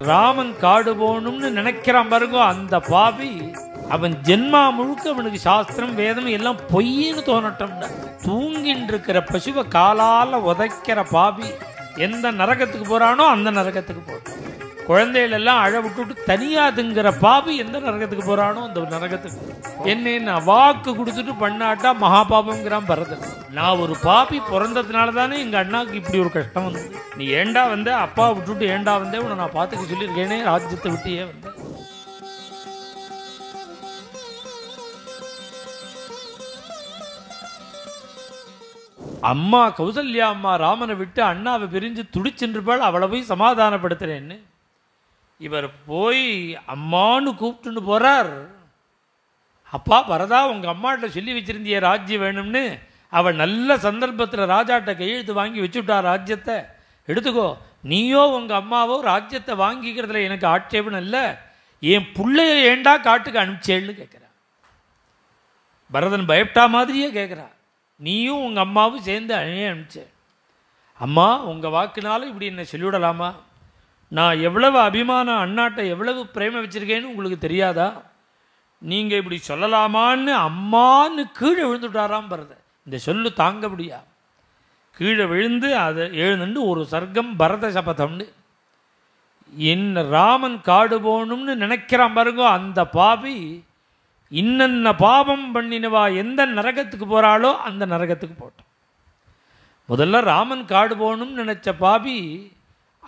ராமன் காடு போகணும்னு நினைக்கிறான் பாருங்க, அந்த பாபி அவன் ஜென்மா முழுக்க அவனுக்கு சாஸ்திரம் வேதம் எல்லாம் பொய்ன்னு தோணட்டோம்னா. தூங்கின்னு இருக்கிற பசுவை காலால் உதைக்கிற பாபி எந்த நரகத்துக்கு போகிறானோ அந்த நரகத்துக்கு போட்டான். குழந்தைகள் எல்லாம் அழ விட்டுட்டு தனியாதுங்கிற பாபி எந்த நரகத்துக்கு போகிறானோ அந்த நரகத்துக்கு. என்ன வாக்கு கொடுத்துட்டு பண்ணாட்டா மகாபாபங்கிறான் பரதன். நான் ஒரு பாபி பிறந்ததுனால தானே எங்கள் அண்ணாவுக்கு இப்படி ஒரு கஷ்டம் வந்தது. நீ ஏண்டா வந்த, அப்பா விட்டுட்டு ஏண்டா வந்தே, உன்னை நான் பார்த்துக்க சொல்லியிருக்கேனே, ராஜ்யத்தை விட்டியே வந்தேன். அம்மா கௌசல்யா அம்மா ராமனை விட்டு அண்ணாவை பிரிஞ்சு துடிச்சுருப்பாள். அவளை போய் சமாதானப்படுத்துறேன்னு இவர் போய் அம்மானு கூப்பிட்டுன்னு போகிறார். அப்பா பரதா, உங்கள் அம்மாட்ட சொல்லி வச்சிருந்திய ராஜ்யம் வேணும்னு. அவள் நல்ல சந்தர்ப்பத்தில் ராஜாட்ட கையெழுத்து வாங்கி வச்சுட்டா, ராஜ்யத்தை எடுத்துக்கோ. நீயோ உங்கள் அம்மாவோ ராஜ்யத்தை வாங்கிக்கிறதுல எனக்கு ஆட்சேபம் இல்லை. என் பிள்ளைய ஏண்டா காட்டுக்கு அனுப்பிச்சேன்னு கேட்குறா. பரதன் பயப்பட்டா மாதிரியே கேட்குறா. நீயும் உங்கள் அம்மாவும் சேர்ந்து அனுப்பிச்சேன். அம்மா, உங்கள் வாக்குனாலும் இப்படி என்னை சொல்லிவிடலாமா? நான் எவ்வளவு அபிமானம், அண்ணாட்டை எவ்வளவு பிரேம வச்சுருக்கேன்னு உங்களுக்கு தெரியாதா? நீங்கள் இப்படி சொல்லலாமான்னு அம்மான்னு கீழே விழுந்துட்டாராம் பரதன். இந்த சொல்லு தாங்க முடியா. கீழே விழுந்து அதை எழுந்துட்டு ஒரு சர்க்கம் பரத சபதம்னு. என்ன ராமன் காடு போகணும்னு நினைக்கிறான் பாருங்க, அந்த பாபி இன்னென்ன பாபம் பண்ணினவா எந்த நரகத்துக்கு போகிறாளோ அந்த நரகத்துக்கு போட்டான். முதல்ல ராமன் காடு போகணும்னு நினச்ச பாபி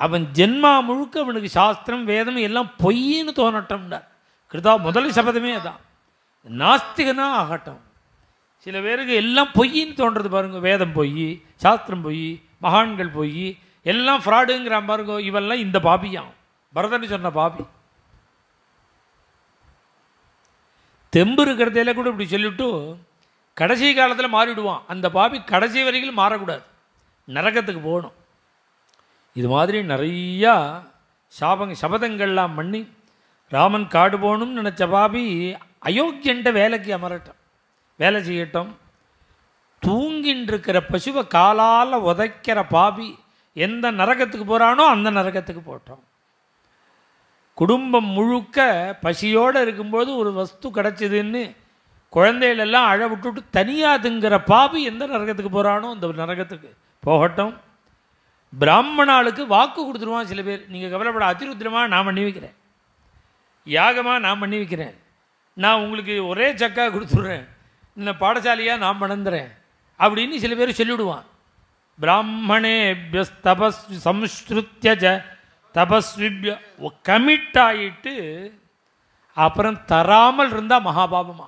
அவன் ஜென்மா முழுக்க அவனுக்கு சாஸ்திரம் வேதம் எல்லாம் பொய்ன்னு தோணட்டோம்டார். கிருதா முதல் சபதமே அதான். நாஸ்திகனா ஆகட்டும். சில பேருக்கு எல்லாம் பொய்ன்னு தோன்றது பாருங்க. வேதம் பொய், சாஸ்திரம் பொய், மகான்கள் பொய், எல்லாம் ஃப்ராடுங்கிறான் பாருங்க. இவெல்லாம் இந்த பாபியான், பரதன் சொன்ன பாபி. தெம்பு இருக்கிறதையில கூட இப்படி சொல்லிவிட்டு கடைசி காலத்தில் மாறிவிடுவான். அந்த பாபி கடைசி வரைக்கும் மாறக்கூடாது, நரகத்துக்கு போகணும். இது மாதிரி நிறையா சபதங்கள்லாம் பண்ணி ராமன் காடு போகணும்னு நினச்ச பாபி அயோக்கியன்ட்ட வேலைக்கு அமரட்டும், வேலை செய்யட்டும். தூங்கின்னு இருக்கிற பசுவை காலால் உதைக்கிற பாபி எந்த நரகத்துக்கு போகிறானோ அந்த நரகத்துக்கு போட்டோம். குடும்பம் முழுக்க பசியோடு இருக்கும்போது ஒரு வஸ்து கிடச்சிதுன்னு குழந்தைகளெல்லாம் அழ விட்டுட்டு தனியாதுங்கிற பாபி எந்த நரகத்துக்கு போகிறானோ அந்த நரகத்துக்கு போகட்டும். பிராமணாளுக்கு வாக்கு கொடுத்துருவான் சில பேர். நீங்கள் கவலைப்பட, அதிருத்திரமாக நான் பண்ணி வைக்கிறேன், யாகமாக நான் பண்ணி வைக்கிறேன், நான் உங்களுக்கு ஒரே சக்கா கொடுத்துட்றேன், இன்னும் பாடசாலையாக நான் மணந்துறேன் அப்படின்னு சில பேர் சொல்லிவிடுவான். பிராமணே தபஸ் சம்ஸ்ருத்யஜ தபஸ்விப்ய கமிட் ஆகிட்டு அப்புறம் தராமல் இருந்தால் மகாபாபமா.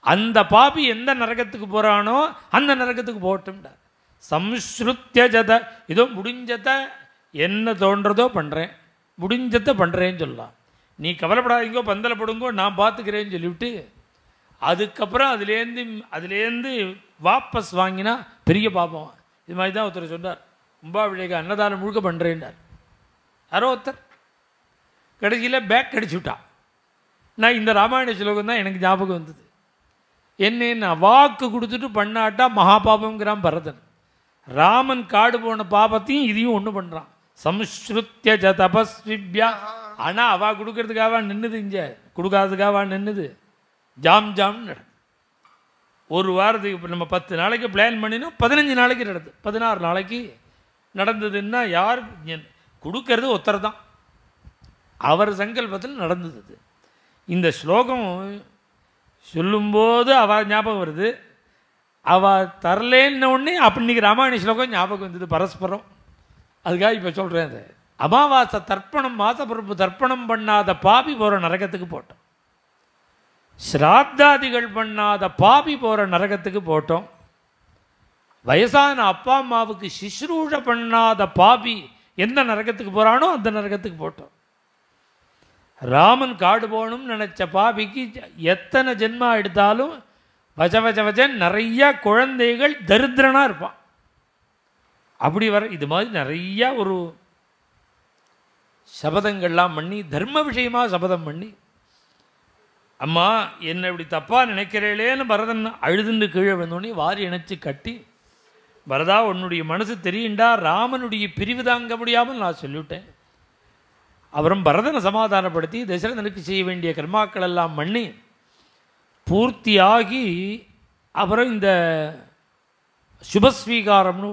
அந்த பாபி எந்த நரகத்துக்கு போகிறானோ அந்த நரகத்துக்கு போகட்டும்டார். சம்ஸ்ருத்யஜத, இதோ முடிஞ்சத என்ன தோன்றதோ பண்ணுறேன், முடிஞ்சதை பண்ணுறேன்னு சொல்லலாம். நீ கவலைப்படாதீங்கோ, பந்தலப்படுங்கோ, நான் பார்த்துக்கிறேன்னு சொல்லிவிட்டு அதுக்கப்புறம் அதுலேருந்து வாபஸ் வாங்கினா பெரிய பாபம். இது மாதிரி தான் ஒருத்தர் சொன்னார், கும்பாபிஷேக அன்னதானம் முழுக்க பண்ணுறேன்னார். யாரோ ஒருத்தர் கடைசியில் பேக் அடிச்சு விட்டா. நான் இந்த ராமாயண ஸ்லோகம் தான் எனக்கு ஞாபகம் வந்தது. என்னன்னா வாக்கு கொடுத்துட்டு பண்ணாட்டா மகாபாபங்கிறான் பரதன். ராமன் காடு போன பாபத்தையும் இதையும் ஒன்று பண்ணுறான். சம்ஸ்ருத்ய ஜ தபஸ்விப்யா. ஆனால் அவள் கொடுக்கறதுக்காக நின்றுது, இங்கே கொடுக்காததுக்காக நின்றுது. ஜாம் ஜாம்னு நடக்குது. ஒரு வாரத்துக்கு இப்போ நம்ம 10 நாளைக்கு பிளான் பண்ணினோம், 15 நாளைக்கு நடக்குது, 16 நாளைக்கு நடந்ததுன்னா யார் கொடுக்கறது? ஒருத்தர் தான், அவர் சங்கல்பத்தில் நடந்தது. இந்த ஸ்லோகம் சொல்லும்போது அவள் ஞாபகம் வருது. அவள் தரலேன்ன உடனே அப்போ இன்றைக்கி ராமாயண ஸ்லோகம் ஞாபகம் வந்தது பரஸ்பரம். அதுக்காக இப்போ சொல்கிறேன். அது அமாவாசை தர்ப்பணம், மாசப்பிறப்பு தர்ப்பணம் பண்ணாத பாபி போகிற நரகத்துக்கு போட்டோம். ஸ்ராத்தாதிகள் பண்ணாத பாபி போகிற நரகத்துக்கு போட்டோம். வயசான அப்பா அம்மாவுக்கு சிசுரூஷ பண்ணாத பாபி எந்த நரகத்துக்கு போகிறானோ அந்த நரகத்துக்கு போட்டோம். ராமன் காடு போகணும்னு நினச்ச பாபிக்கு எத்தனை ஜென்மா எடுத்தாலும் வச்ச நிறையா குழந்தைகள் தரித்திரனாக இருப்பான். அப்படி வர இது மாதிரி நிறையா ஒரு சபதங்கள்லாம் பண்ணி, தர்ம விஷயமாக சபதம் பண்ணி, அம்மா என்னை இப்படி தப்பாக நினைக்கிறேளேன்னு பரதன் அழுதுன்னு கீழே வந்தோடனே வாரி இணைச்சி கட்டி, பரதா உன்னுடைய மனசு தெரியுண்டா, ராமனுடைய பிரிவு தாங்க முடியாமல் நான் சொல்லிவிட்டேன். அவரும் பரதனை சமாதானப்படுத்தி தசரதனுக்கு செய்ய வேண்டிய கர்மாக்கள் எல்லாம் பண்ணி பூர்த்தியாகி அப்புறம் இந்த சுபஸ்வீகாரம்னு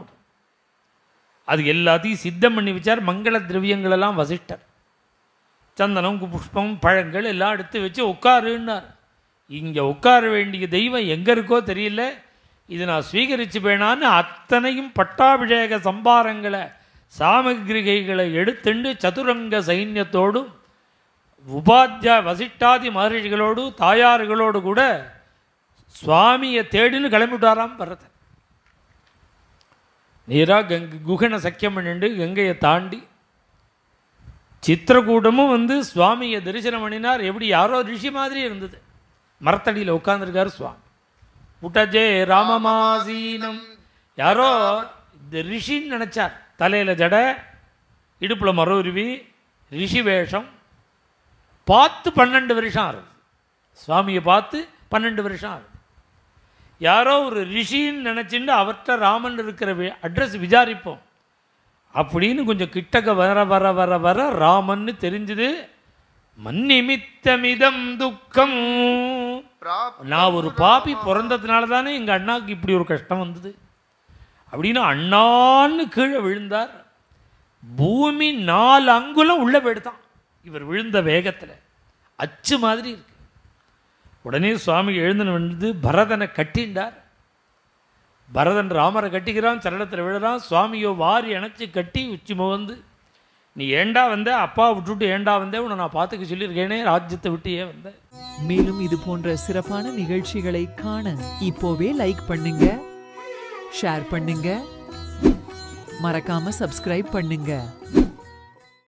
அது எல்லாத்தையும் சித்தம் பண்ணி வச்சார். மங்கள திரவியங்களெல்லாம் வசிஷ்டர் சந்தனம் புஷ்பம் பழங்கள் எல்லாம் எடுத்து வச்சு உட்காருன்னார். இங்கே உட்கார வேண்டிய தெய்வம் எங்கே இருக்கோ தெரியல, இது நான் ஸ்வீகரிச்சு வேணான்னு அத்தனையும் பட்டாபிஷேக சம்பாரங்களை சாமகிரிகைகளை எடுத்துண்டு சதுரங்க சைன்யத்தோடும் உபாத்தியா வசிஷ்டாதி மகர்ஷிகளோடு தாயார்களோடு கூட சுவாமியை தேடின்னு கிளம்பிவிட்டாராம் பரதன். நேராக குகனை சக்கியம் பண்ணிண்டு கங்கையை தாண்டி சித்திரக்கூடமும் வந்து சுவாமியை தரிசனம் பண்ணினார். எப்படி யாரோ ரிஷி மாதிரி இருந்தது. மரத்தடியில் உட்கார்ந்துருக்காரு சுவாமி. புட்டஜே ராமமாசீனம். யாரோ இந்த ரிஷின்னு நினச்சார். தலையில் ஜடை, இடுப்பில் மரவுருவி, ரிஷி வேஷம். பார்த்து 12 வருஷம் ஆகுது. சுவாமியை பார்த்து 12 வருஷம் ஆகுது. யாரோ ஒரு ரிஷின்னு நினச்சிட்டு அவர்கிட்ட ராமன் இருக்கிற அட்ரஸ் விசாரிப்போம் அப்படின்னு கொஞ்சம் கிட்டக்க வர வர வர வர ராமன்னு தெரிஞ்சுது. மன்னிமித்தமிதம் துக்கம். நான் ஒரு பாப்பி பிறந்ததுனால தானே எங்கள் அண்ணாவுக்கு இப்படி ஒரு கஷ்டம் வந்தது அப்படின்னு அண்ணான்னு கீழே விழுந்தார். பூமி 4 அங்குலம் உள்ள போயிடுதான் இவர் விழுந்த வேகத்தில். அச்சு மாதிரி இருக்கு. உடனே சுவாமி எழுந்து வந்து பரதனை கட்டிண்டார். பரதன் ராமரை கட்டிக்கிறான், சரணத்தில் விழுறான். சுவாமியோ வாரி அணைச்சி கட்டி உச்சி முகந்து, நீ ஏண்டா வந்த, அப்பா விட்டுட்டு ஏண்டா வந்தே, உன்னை நான் பார்த்துக்க சொல்லியிருக்கேனே, ராஜ்யத்தை விட்டு ஏன் வந்த. மேலும் இது போன்ற சிறப்பான நிகழ்ச்சிகளை காண இப்போவே லைக் பண்ணுங்க, ஷேர் பண்ணுங்க, மறக்காம சப்ஸ்கிரைப் பண்ணுங்க.